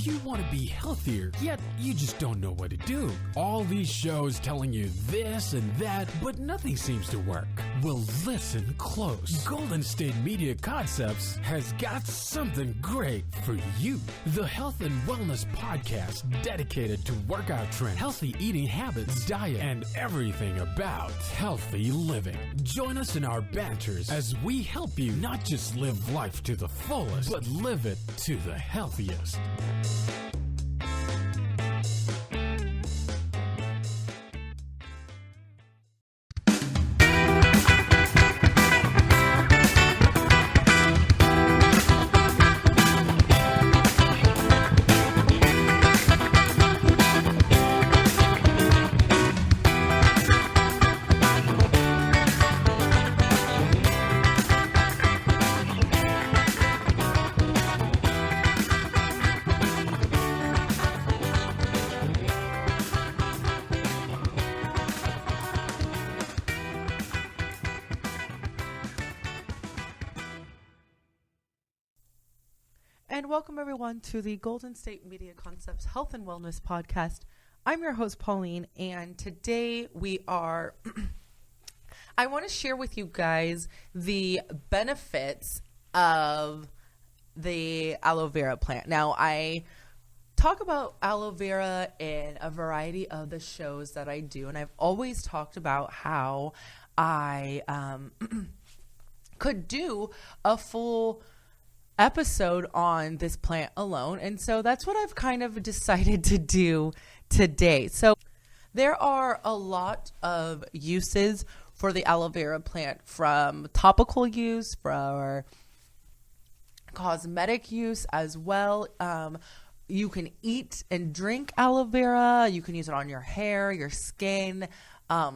you want to be healthier, yet you just don't know what to do. All these shows telling you this and that, but nothing seems to work. Well, listen close. Golden State Media Concepts has got something great for you. The Health and Wellness Podcast dedicated to workout trends, healthy eating habits, diet, and everything about healthy living. Join us in our banters as we help you not just live life to the fullest, but live it to the healthiest. And welcome everyone to the Golden State Media Concepts Health and Wellness Podcast. I'm your host, Pauline, and today I want to share with you guys the benefits of the aloe vera plant. Now, I talk about aloe vera in a variety of the shows that I do, and I've always talked about how I could do a full episode on this plant alone, and so that's what I've kind of decided to do today. So there are a lot of uses for the aloe vera plant, from topical use, for cosmetic use as well. You can eat and drink aloe vera. You can use it on your hair, your skin,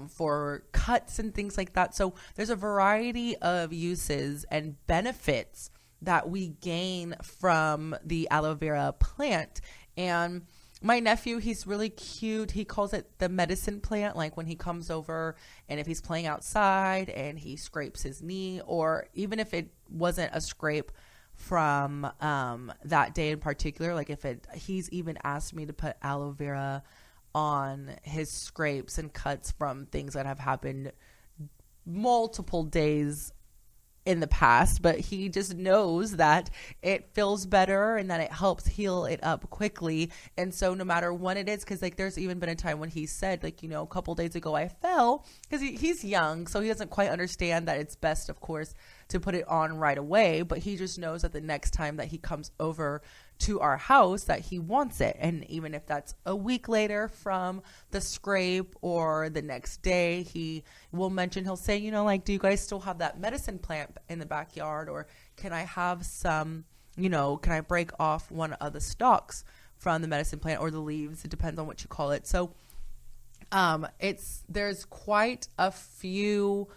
for cuts and things like that. So there's a variety of uses and benefits that we gain from the aloe vera plant. And my nephew, he's really cute. He calls it the medicine plant. Like when he comes over and if he's playing outside and he scrapes his knee, or even if it wasn't a scrape from that day in particular, like he's even asked me to put aloe vera on his scrapes and cuts from things that have happened multiple days in the past, but he just knows that it feels better and that it helps heal it up quickly. And so no matter when it is, because like there's even been a time when he said, like, you know, a couple days ago I fell, because he's young, so he doesn't quite understand that it's best, of course, to put it on right away, but he just knows that the next time that he comes over to our house that he wants it. And even if that's a week later from the scrape or the next day, he will mention, he'll say, you know, like, do you guys still have that medicine plant in the backyard? Or can I have some, you know, can I break off one of the stalks from the medicine plant or the leaves? It depends on what you call it. So there's quite a few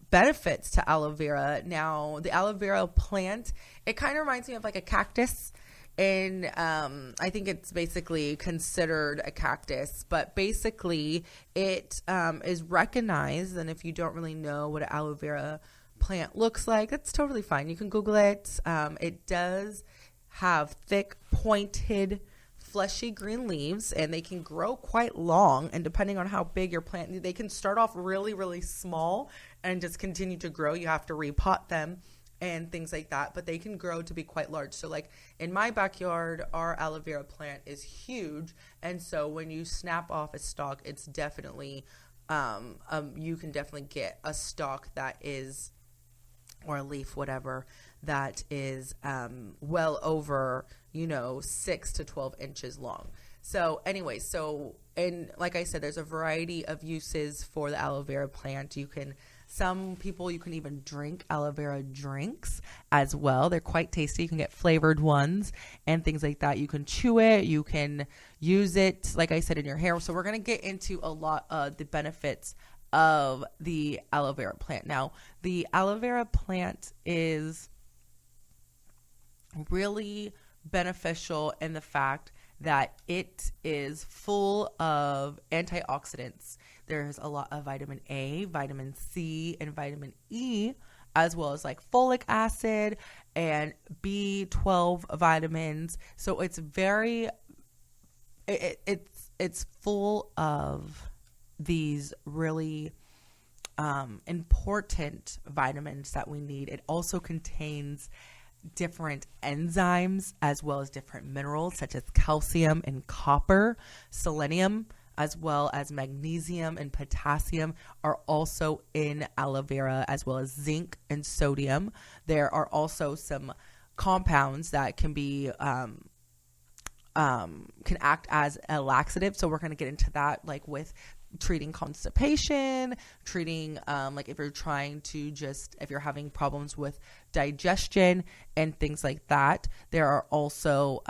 benefits to aloe vera. Now, the aloe vera plant, it kind of reminds me of like a cactus, and I think it's basically considered a cactus, but basically it is recognized. And if you don't really know what an aloe vera plant looks like, that's totally fine. You can Google it. It does have thick, pointed, fleshy green leaves, and they can grow quite long, and depending on how big your plant, they can start off really, really small and just continue to grow. You have to repot them and things like that, but they can grow to be quite large. So like in my backyard, our aloe vera plant is huge, and so when you snap off a stalk, it's definitely you can definitely get a stalk that is, or a leaf, whatever, that is well over, 6 to 12 inches long. So anyway, and like I said, there's a variety of uses for the aloe vera plant. Some people, you can even drink aloe vera drinks as well. They're quite tasty. You can get flavored ones and things like that. You can chew it. You can use it, like I said, in your hair. So we're going to get into a lot of the benefits of the aloe vera plant. Now, the aloe vera plant is really beneficial in the fact that it is full of antioxidants. There's a lot of vitamin A, vitamin C, and vitamin E, as well as like folic acid and B12 vitamins. So it's it's full of these really important vitamins that we need. It also contains different enzymes as well as different minerals such as calcium and copper, selenium, as well as magnesium and potassium are also in aloe vera, as well as zinc and sodium. There are also some compounds that can be can act as a laxative. So we're going to get into that, like with treating constipation, treating like if you're trying to if you're having problems with digestion and things like that. There are also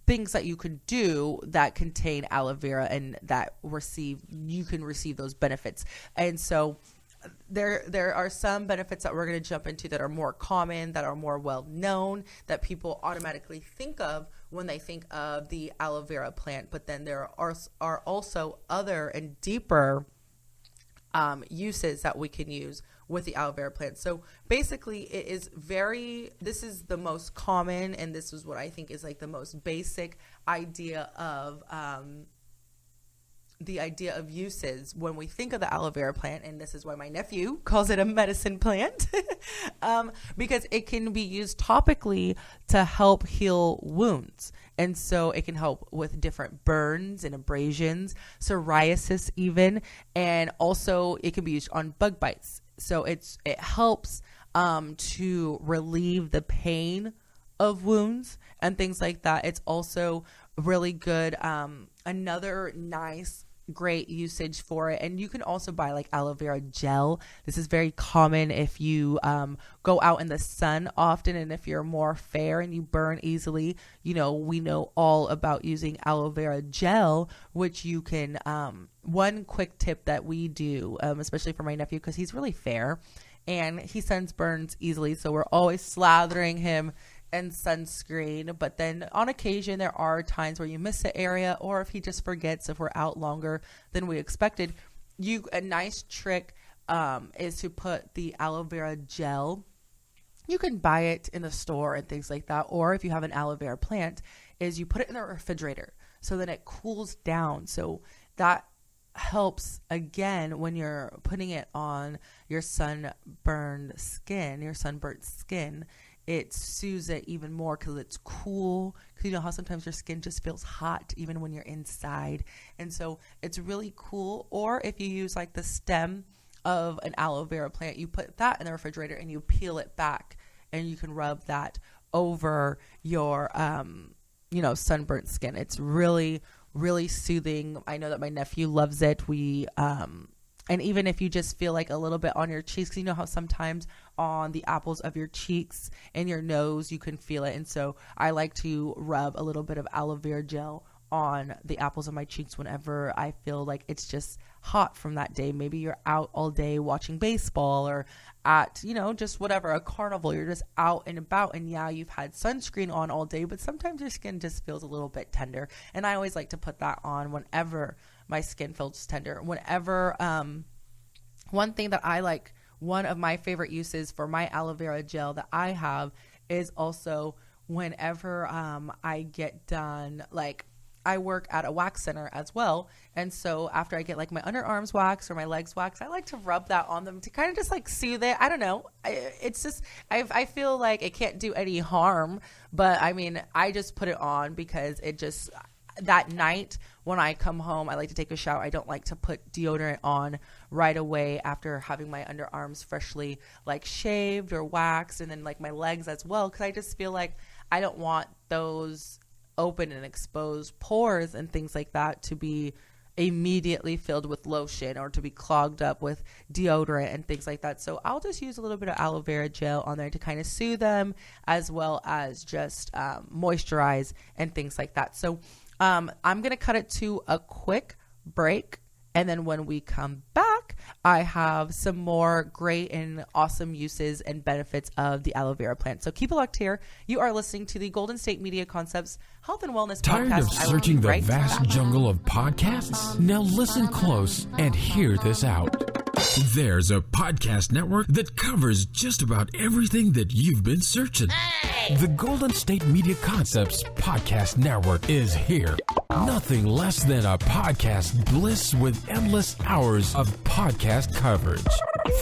things that you could do that contain aloe vera and that you can receive those benefits. And so there are some benefits that we're going to jump into that are more common, that are more well known, that people automatically think of when they think of the aloe vera plant. But then there are also other and deeper uses that we can use with the aloe vera plant. So basically this is the most common, and this is what I think is like the most basic idea of the idea of uses when we think of the aloe vera plant. And this is why my nephew calls it a medicine plant, because it can be used topically to help heal wounds. And so it can help with different burns and abrasions, psoriasis even, and also it can be used on bug bites. So it helps to relieve the pain of wounds and things like that. It's also really good. Another nice, great usage for it. And you can also buy like aloe vera gel. This is very common if you go out in the sun often, and if you're more fair and you burn easily. We know all about using aloe vera gel, which you can one quick tip that we do, especially for my nephew, because he's really fair and he sunburns easily, so we're always slathering him and sunscreen. But then on occasion there are times where you miss the area, or if he just forgets, if we're out longer than we expected, a nice trick is to put the aloe vera gel. You can buy it in the store and things like that, or if you have an aloe vera plant, is you put it in the refrigerator so then it cools down. So that helps again when you're putting it on your sunburnt skin. It soothes it even more because it's cool. Because you know how sometimes your skin just feels hot even when you're inside. And so it's really cool. Or if you use like the stem of an aloe vera plant, you put that in the refrigerator and you peel it back, and you can rub that over your, sunburnt skin. It's really, really soothing. I know that my nephew loves it. And even if you just feel like a little bit on your cheeks, you know how sometimes on the apples of your cheeks and your nose, you can feel it. And so I like to rub a little bit of aloe vera gel on the apples of my cheeks whenever I feel like it's just hot from that day. Maybe you're out all day watching baseball, or at, just whatever, a carnival. You're just out and about, and you've had sunscreen on all day, but sometimes your skin just feels a little bit tender. And I always like to put that on whenever my skin feels tender. Whenever, one thing that I like, one of my favorite uses for my aloe vera gel that I have is also whenever I get done, like I work at a wax center as well. And so after I get like my underarms waxed or my legs waxed, I like to rub that on them to kind of just like soothe it. I don't know. It's just, I feel like it can't do any harm, but I mean, I just put it on because it just, that night when I come home, I like to take a shower. I don't like to put deodorant on right away after having my underarms freshly like shaved or waxed, and then like my legs as well, because I just feel like I don't want those open and exposed pores and things like that to be immediately filled with lotion or to be clogged up with deodorant and things like that. So I'll just use a little bit of aloe vera gel on there to kind of soothe them, as well as just moisturize and things like that. So I'm going to cut it to a quick break. And then when we come back, I have some more great and awesome uses and benefits of the aloe vera plant. So keep it locked here. You are listening to the Golden State Media Concepts Health and Wellness Podcast. Tired of searching the vast jungle of podcasts? Now listen close and hear this out. There's a podcast network that covers just about everything that you've been searching. Hey! The Golden State Media Concepts Podcast Network is here. Nothing less than a podcast bliss with endless hours of podcast coverage.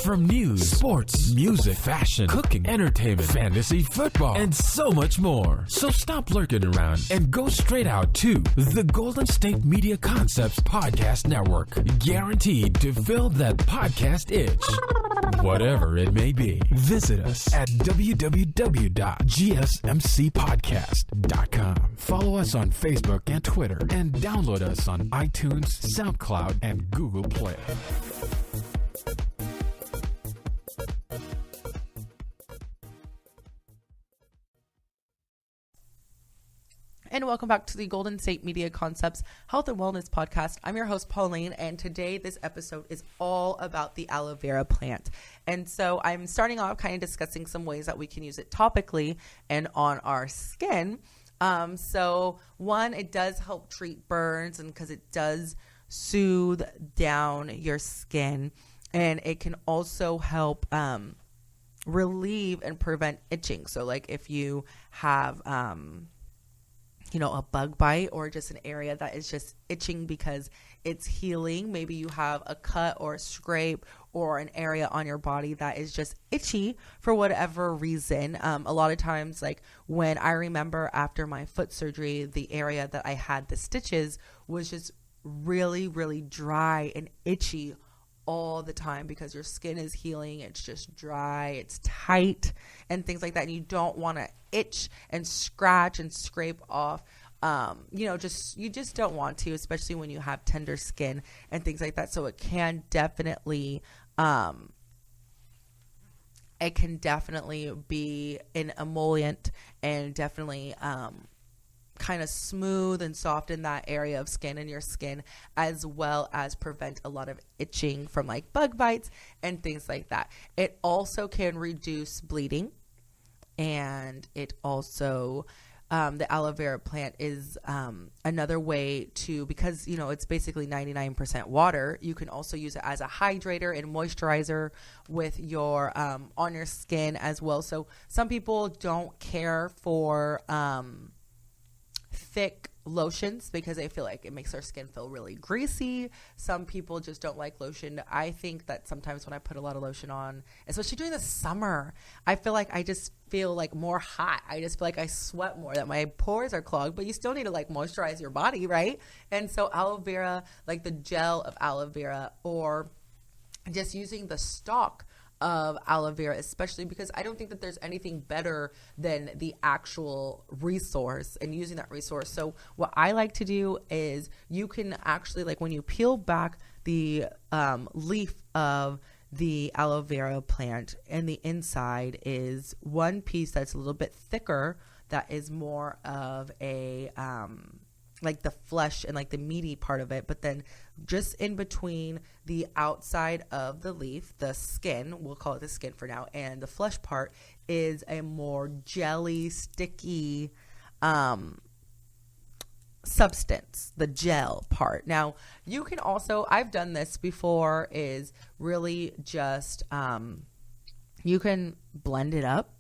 From news, sports, music, fashion, cooking, entertainment, fantasy, football, and so much more. So stop lurking around and go straight out to the Golden State Media Concepts Podcast Network. Guaranteed to fill that podcast itch. Whatever it may be. Visit us at www.gsmcpodcast.com. Follow us on Facebook and Twitter, and download us on iTunes, SoundCloud, and Google Play. And welcome back to the Golden State Media Concepts Health and Wellness Podcast. I'm your host, Pauline, and today this episode is all about the aloe vera plant. And so I'm starting off kind of discussing some ways that we can use it topically and on our skin. So one, it does help treat burns, and because it does soothe down your skin, and it can also help relieve and prevent itching. So like if you have a bug bite or just an area that is just itching because it's healing. Maybe you have a cut or a scrape or an area on your body that is just itchy for whatever reason. A lot of times, like when I remember after my foot surgery, the area that I had the stitches was just really, really dry and itchy all the time because your skin is healing. It's just dry, it's tight, and things like that. And you don't want to itch and scratch and scrape off. You just don't want to, especially when you have tender skin and things like that. So it can definitely be an emollient and definitely kind of smooth and soften that area of skin in your skin, as well as prevent a lot of itching from like bug bites and things like that. It also can reduce bleeding, and it also the aloe vera plant is another way to, because it's basically 99% water. You can also use it as a hydrator and moisturizer with your on your skin as well. So some people don't care for thick lotions because they feel like it makes their skin feel really greasy. Some people just don't like lotion. I think that sometimes when I put a lot of lotion on, especially during the summer, I feel like I just feel like more hot. I just feel like I sweat more, that my pores are clogged, but you still need to like moisturize your body, right? And so aloe vera, like the gel of aloe vera, or just using the stalk of aloe vera, especially because I don't think that there's anything better than the actual resource and using that resource. So what I like to do is you can actually, like when you peel back the leaf of the aloe vera plant, and the inside is one piece that's a little bit thicker, that is more of a like the flesh and like the meaty part of it, but then just in between the outside of the leaf, the skin, we'll call it the skin for now, and the flesh part is a more jelly, sticky substance, the gel part. Now, you can also, I've done this before, is really just you can blend it up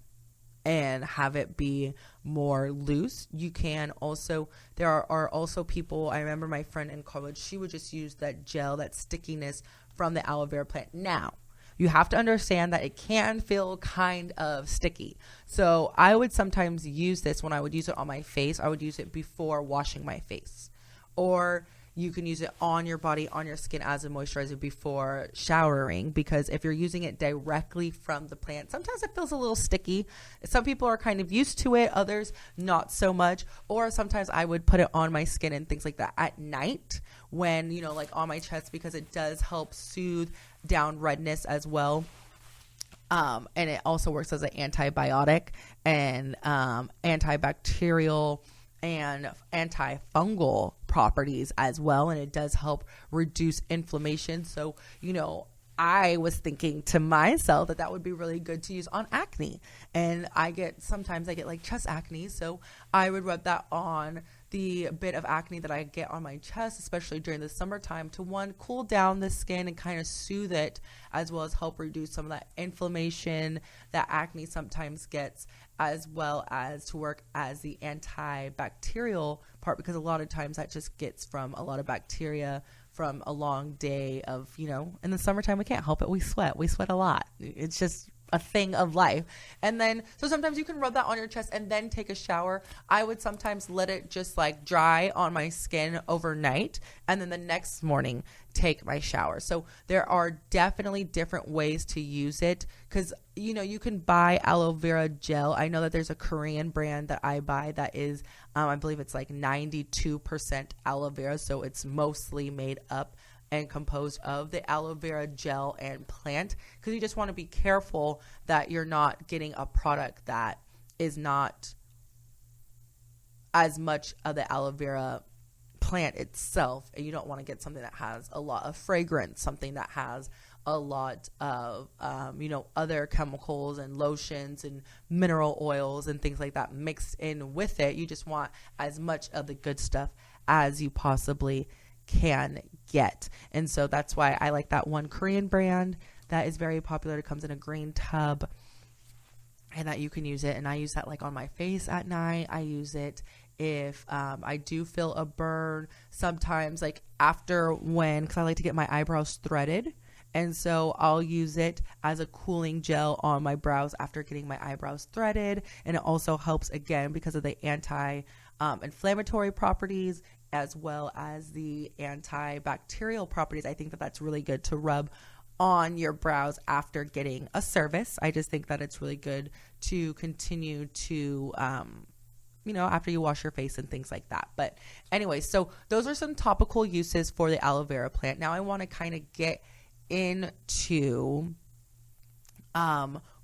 and have it be more loose. You can also, there are also people, I remember my friend in college, she would just use that gel, that stickiness from the aloe vera plant. Now, you have to understand that it can feel kind of sticky. So I would sometimes use this when I would use it on my face. I would use it before washing my face. Or you can use it on your body, on your skin as a moisturizer before showering, because if you're using it directly from the plant, sometimes it feels a little sticky. Some people are kind of used to it, others not so much. Or sometimes I would put it on my skin and things like that at night when, like on my chest, because it does help soothe down redness as well. And it also works as an antibiotic and antibacterial and antifungal properties as well, and it does help reduce inflammation. So I was thinking to myself that would be really good to use on acne, and sometimes I get like chest acne, so I would rub that on the bit of acne that I get on my chest, especially during the summertime, to one, cool down the skin and kind of soothe it, as well as help reduce some of that inflammation that acne sometimes gets, as well as to work as the antibacterial part, because a lot of times that just gets from a lot of bacteria from a long day of, in the summertime, we can't help it. We sweat a lot. It's just a thing of life. And then, so sometimes you can rub that on your chest and then take a shower. I would sometimes let it just like dry on my skin overnight, and then the next morning take my shower. So there are definitely different ways to use it, because you can buy aloe vera gel. I know that there's a Korean brand that I buy that is I believe it's like 92% aloe vera, so it's mostly made up and composed of the aloe vera gel and plant, because you just want to be careful that you're not getting a product that is not as much of the aloe vera plant itself, and you don't want to get something that has a lot of fragrance, something that has a lot of other chemicals and lotions and mineral oils and things like that mixed in with it. You just want as much of the good stuff as you possibly can get. And so that's why I like that one Korean brand that is very popular. It comes in a green tub, and that you can use it. And I use that like on my face at night. I use it if I do feel a burn sometimes, like because I like to get my eyebrows threaded. And so I'll use it as a cooling gel on my brows after getting my eyebrows threaded. And it also helps, again, because of the anti-inflammatory properties, as well as the antibacterial properties. I think that that's really good to rub on your brows after getting a service. I just think that it's really good to continue to, after you wash your face and things like that. But anyway, so those are some topical uses for the aloe vera plant. Now I want to kind of get into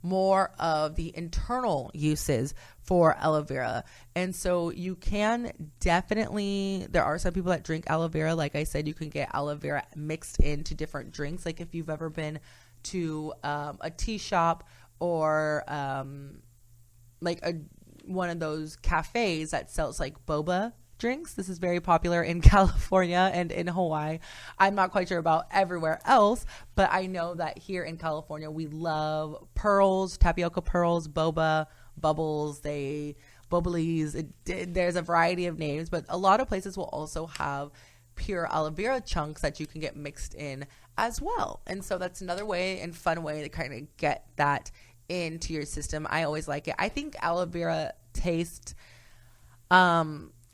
more of the internal uses for aloe vera. And so you can definitely, there are some people that drink aloe vera. Like I said, you can get aloe vera mixed into different drinks. Like if you've ever been to a tea shop or one of those cafes that sells like boba drinks. This is very popular in California and in Hawaii. I'm not quite sure about everywhere else, but I know that here in California, we love pearls, tapioca pearls, boba, bubbles, bubblies. There's a variety of names, but a lot of places will also have pure aloe vera chunks that you can get mixed in as well. And so that's another way and fun way to kind of get that into your system. I always like it. I think aloe vera tastes,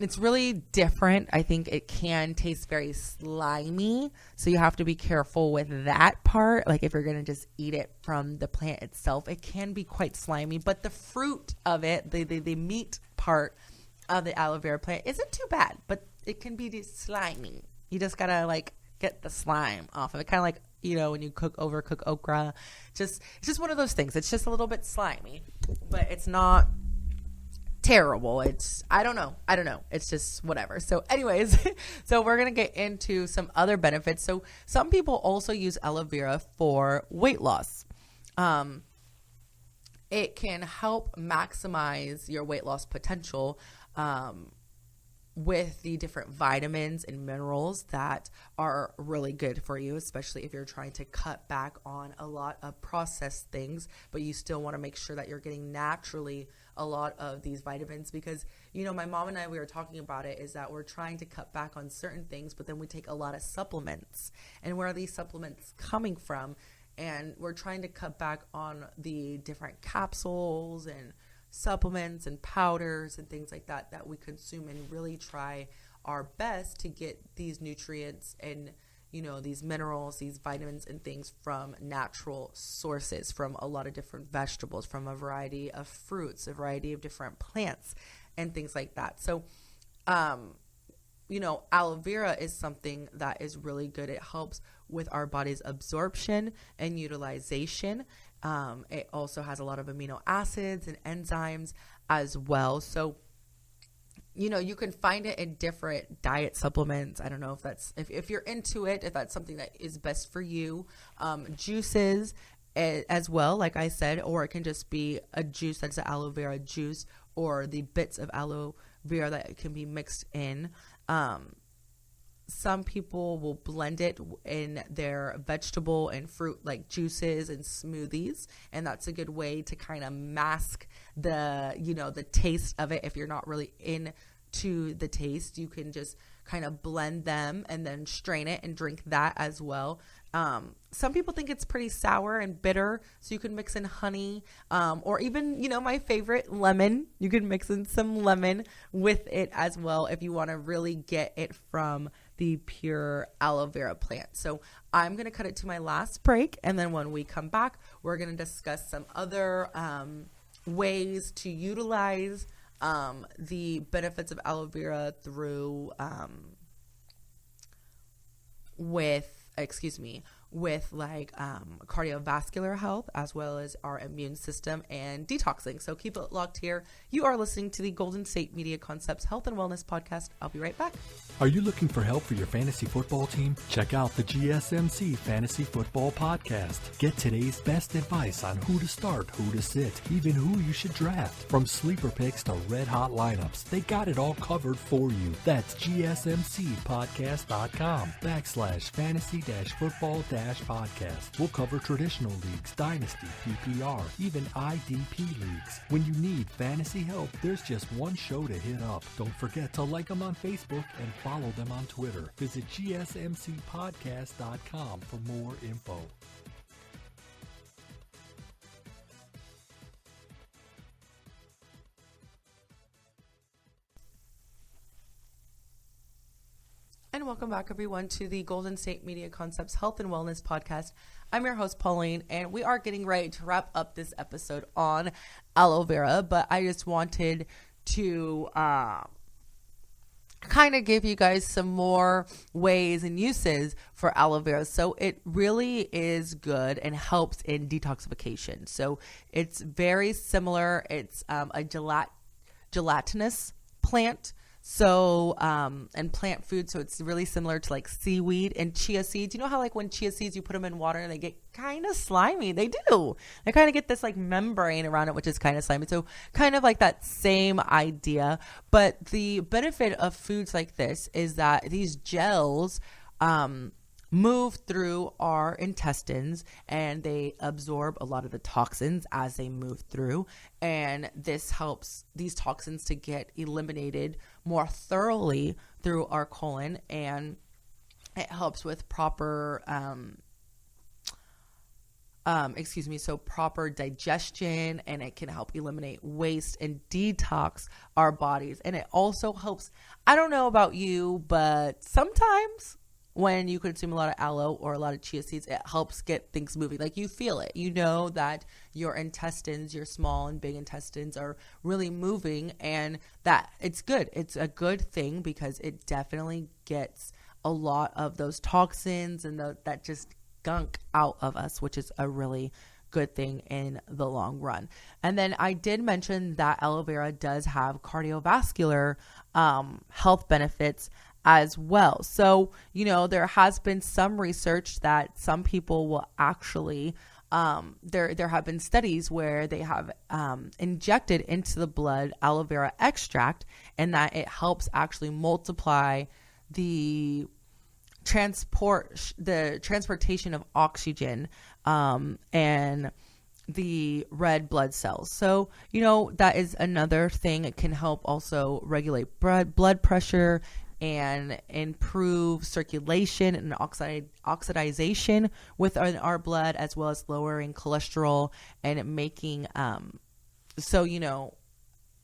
it's really different. I think it can taste very slimy, so you have to be careful with that part. Like if you're going to just eat it from the plant itself, it can be quite slimy, but the fruit of it, the meat part of the aloe vera plant isn't too bad, but it can be slimy. You just got to get the slime off of it. Kind of like, when you overcook okra, it's just one of those things. It's just a little bit slimy, but it's not terrible. I don't know. It's just whatever. So anyways, so we're going to get into some other benefits. So some people also use aloe vera for weight loss. It can help maximize your weight loss potential, with the different vitamins and minerals that are really good for you, especially if you're trying to cut back on a lot of processed things, but you still want to make sure that you're getting naturally a lot of these vitamins. Because, my mom and I, we were talking about it, is that we're trying to cut back on certain things, but then we take a lot of supplements. And where are these supplements coming from? And we're trying to cut back on the different capsules and supplements and powders and things like that we consume, and really try our best to get these nutrients and these minerals, these vitamins and things from natural sources, from a lot of different vegetables, from a variety of fruits, a variety of different plants and things like that. So aloe vera is something that is really good. It helps with our body's absorption and utilization. It also has a lot of amino acids and enzymes as well. So, you can find it in different diet supplements. I don't know if you're into it, if that's something that is best for you. Juices as well, like I said, or it can just be a juice that's an aloe vera juice, or the bits of aloe vera that can be mixed in. Some people will blend it in their vegetable and fruit like juices and smoothies, and that's a good way to kind of mask the taste of it. If you're not really into the taste, you can just kind of blend them and then strain it and drink that as well. Some people think it's pretty sour and bitter, so you can mix in honey, or even, my favorite, lemon. You can mix in some lemon with it as well if you want to really get it from the pure aloe vera plant. So I'm going to cut it to my last break, and then when we come back, we're going to discuss some other ways to utilize the benefits of aloe vera through with like cardiovascular health, as well as our immune system and detoxing. So keep it locked here. You are listening to the Golden State Media Concepts Health and Wellness Podcast. I'll be right back. Are you looking for help for your fantasy football team? Check out the GSMC Fantasy Football Podcast. Get today's best advice on who to start, who to sit, even who you should draft. From sleeper picks to red hot lineups, they got it all covered for you. That's GSMCpodcast.com/fantasy-football-podcast. We'll cover traditional leagues, dynasty, PPR, even IDP leagues. When you need fantasy help, there's just one show to hit up. Don't forget to like them on Facebook and follow them on Twitter. Visit GSMCpodcast.com for more info. And welcome back, everyone, to the Golden State Media Concepts Health and Wellness Podcast. I'm your host, Pauline, and we are getting ready to wrap up this episode on aloe vera, but I just wanted to kind of give you guys some more ways and uses for aloe vera. So it really is good and helps in detoxification. So it's very similar. It's a gelatinous plant. So, and plant food. So it's really similar to like seaweed and chia seeds. You know how like when chia seeds, you put them in water and they get kind of slimy? They do. They kind of get this like membrane around it, which is kind of slimy. So kind of like that same idea. But the benefit of foods like this is that these gels, move through our intestines and they absorb a lot of the toxins as they move through, and this helps these toxins to get eliminated more thoroughly through our colon, and it helps with proper proper digestion, and it can help eliminate waste and detox our bodies. And it also helps, I don't know about you, but sometimes when you consume a lot of aloe or a lot of chia seeds, it helps get things moving. Like you feel it. You know that your intestines, your small and big intestines are really moving, and that it's good. It's a good thing because it definitely gets a lot of those toxins and that just gunk out of us, which is a really good thing in the long run. And then I did mention that aloe vera does have cardiovascular health benefits as well. So, there has been some research that some people will actually, there have been studies where they have injected into the blood aloe vera extract, and that it helps actually multiply the transportation of oxygen and the red blood cells. So, that is another thing. It can help also regulate blood pressure and improve circulation and oxidization within our blood, as well as lowering cholesterol and making,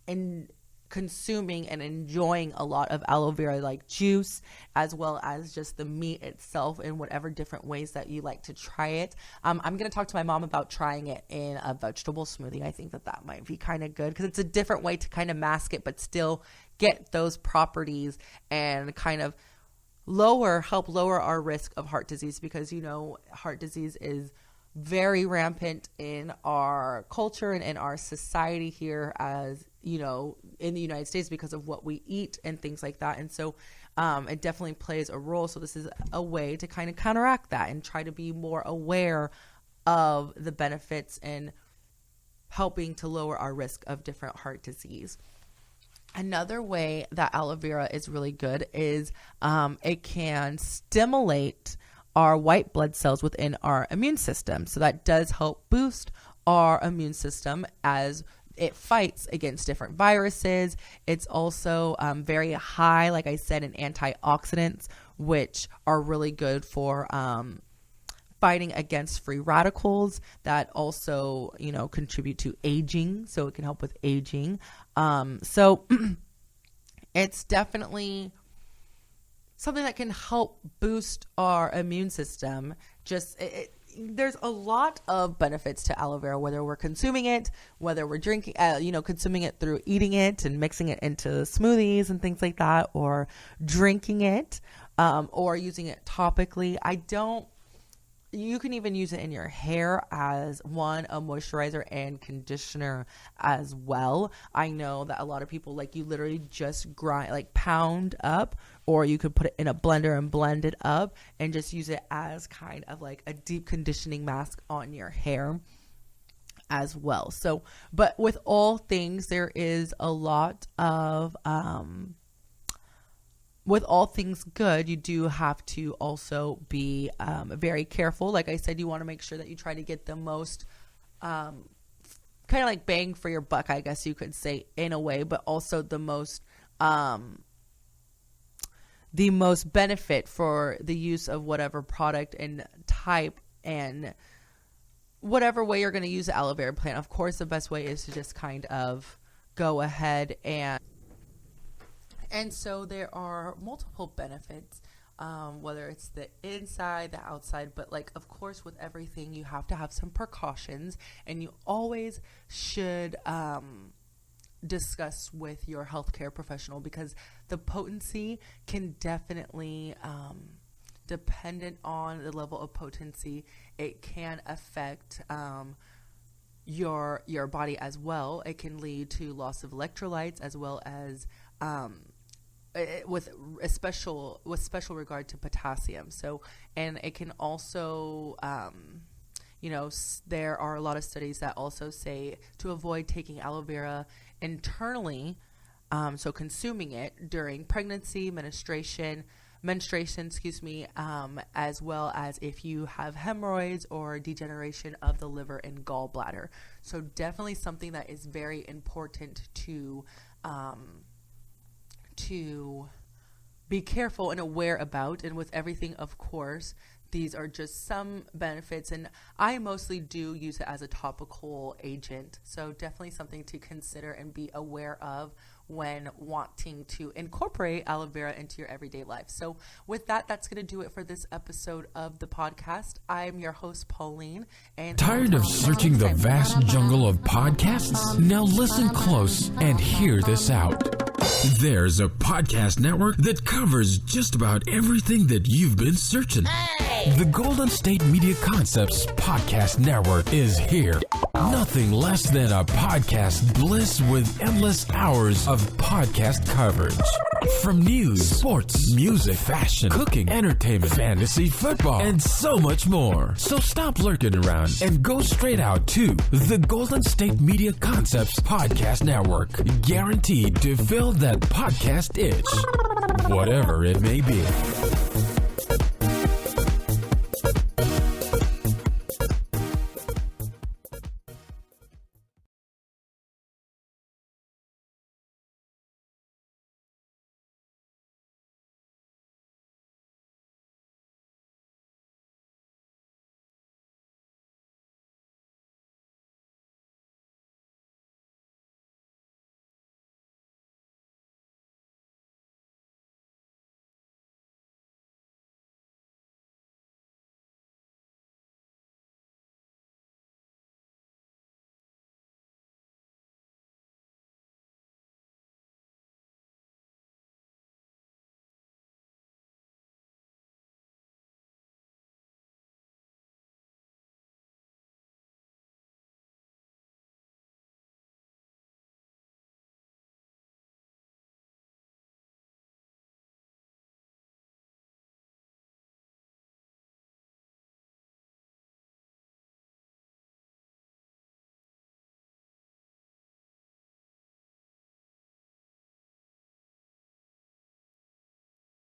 in consuming and enjoying a lot of aloe vera like juice, as well as just the meat itself in whatever different ways that you like to try it. I'm going to talk to my mom about trying it in a vegetable smoothie. I think that might be kind of good because it's a different way to kind of mask it, but still get those properties and kind of help lower our risk of heart disease, because, heart disease is very rampant in our culture and in our society here, as in the United States, because of what we eat and things like that. And so it definitely plays a role. So this is a way to kind of counteract that and try to be more aware of the benefits and helping to lower our risk of different heart disease. Another way that aloe vera is really good is it can stimulate our white blood cells within our immune system. So that does help boost our immune system as it fights against different viruses. It's also very high, like I said, in antioxidants, which are really good for fighting against free radicals that also, contribute to aging. So it can help with aging. So it's definitely something that can help boost our immune system. There's a lot of benefits to aloe vera, whether we're consuming it, whether we're drinking, consuming it through eating it and mixing it into smoothies and things like that, or drinking it, or using it topically. You can even use it in your hair as a moisturizer and conditioner as well. I know that a lot of people, you literally just grind, pound up, or you could put it in a blender and blend it up and just use it as kind of like a deep conditioning mask on your hair as well. So, but with all things, there is a lot of, with all things good, you do have to also be very careful. Like I said, you want to make sure that you try to get the most kind of like bang for your buck, I guess you could say, in a way, but also the most benefit for the use of whatever product and type and whatever way you're going to use the aloe vera plant. Of course, the best way is to just kind of go ahead and so there are multiple benefits, whether it's the inside, the outside, but of course, with everything, you have to have some precautions, and you always should discuss with your healthcare professional, because the potency can definitely, dependent on the level of potency, it can affect your body as well. It can lead to loss of electrolytes, as well as with special regard to potassium. So, and it can also, there are a lot of studies that also say to avoid taking aloe vera internally, so consuming it during pregnancy, menstruation, as well as if you have hemorrhoids or degeneration of the liver and gallbladder. So definitely something that is very important to be careful and aware about. And with everything, of course, these are just some benefits, and I mostly do use it as a topical agent. So definitely something to consider and be aware of when wanting to incorporate aloe vera into your everyday life. So with that, that's going to do it for this episode of the podcast. I'm your host, Pauline. And tired of searching the vast jungle of podcasts? Now listen close and hear this out. There's a podcast network that covers just about everything that you've been searching. The Golden State Media Concepts Podcast Network is here. Nothing less than a podcast bliss with endless hours of podcast coverage. From news, sports, music, fashion, cooking, entertainment, fantasy, football, and so much more. So stop lurking around and go straight out to the Golden State Media Concepts Podcast Network. Guaranteed to fill that podcast itch, whatever it may be.